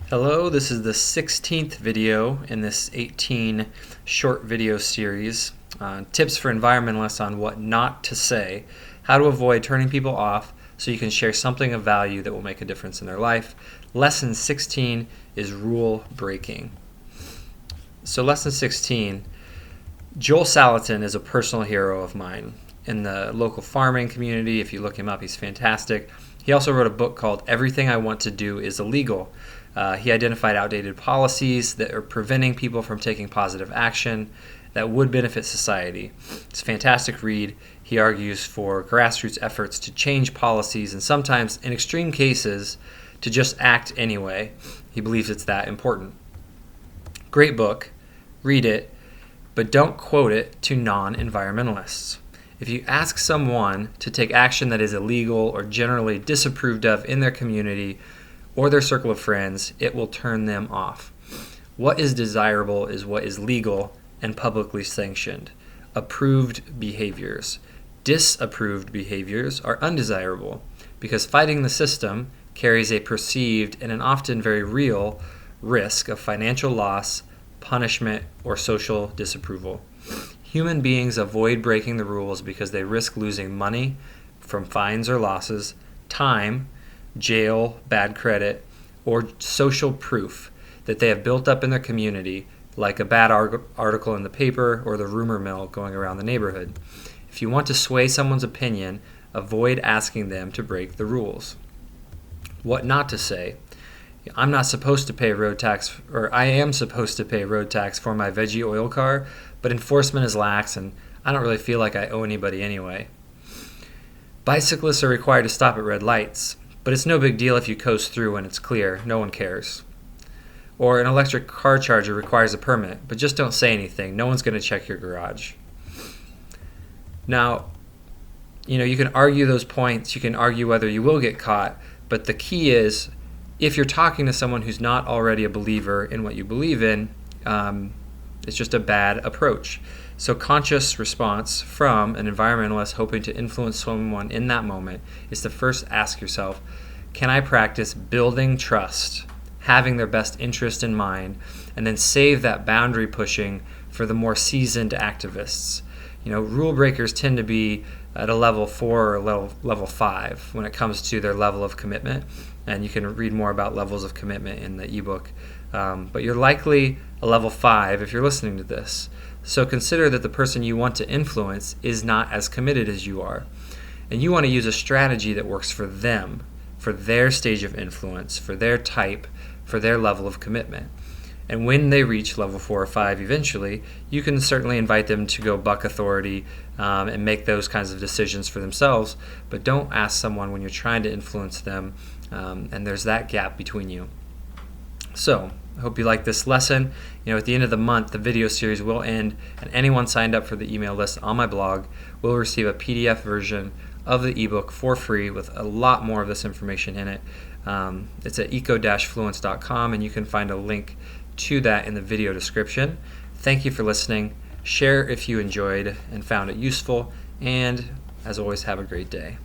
Hello, this is the 16th video in this 18 short video series. Tips for environmentalists on what not to say, how to avoid turning people off so you can share something of value that will make a difference in their life. Lesson 16 is rule breaking. So lesson 16, Joel Salatin is a personal hero of mine in the local farming community. If you look him up, he's fantastic. He also wrote a book called Everything I Want to Do is Illegal. He identified outdated policies that are preventing people from taking positive action that would benefit society. It's a fantastic read. He argues for grassroots efforts to change policies and sometimes, in extreme cases, to just act anyway. He believes it's that important. Great book. Read it, but don't quote it to non-environmentalists. If you ask someone to take action that is illegal or generally disapproved of in their community or their circle of friends, it will turn them off. What is desirable is what is legal and publicly sanctioned. Approved behaviors. Disapproved behaviors are undesirable because fighting the system carries a perceived and an often very real risk of financial loss, punishment, or social disapproval. Human beings avoid breaking the rules because they risk losing money from fines or losses, time, jail, bad credit, or social proof that they have built up in their community, like a bad article in the paper or the rumor mill going around the neighborhood. If you want to sway someone's opinion, avoid asking them to break the rules. What not to say. I'm not supposed to pay road tax, or I am supposed to pay road tax for my veggie oil car, but enforcement is lax and I don't really feel like I owe anybody anyway. Bicyclists are required to stop at red lights, but it's no big deal if you coast through when it's clear. No one cares. Or an electric car charger requires a permit, but just don't say anything. No one's going to check your garage. Now, you can argue those points. You can argue whether you will get caught, but the key is if you're talking to someone who's not already a believer in what you believe in, it's just a bad approach. So conscious response from an environmentalist hoping to influence someone in that moment is to first ask yourself, can I practice building trust, having their best interest in mind, and then save that boundary pushing for the more seasoned activists? Rule breakers tend to be at a level 4 or level 5 when it comes to their level of commitment, and you can read more about levels of commitment in the ebook. But you're likely a level 5 if you're listening to this. So consider that the person you want to influence is not as committed as you are. And you want to use a strategy that works for them, for their stage of influence, for their type, for their level of commitment. And when they reach level 4 or 5 eventually, you can certainly invite them to go buck authority and make those kinds of decisions for themselves. But don't ask someone when you're trying to influence them, and there's that gap between you. So, I hope you like this lesson. At the end of the month, the video series will end, and anyone signed up for the email list on my blog will receive a PDF version of the ebook for free with a lot more of this information in it. It's at eco-fluence.com, and you can find a link to that in the video description. Thank you for listening. Share if you enjoyed and found it useful, and as always, have a great day.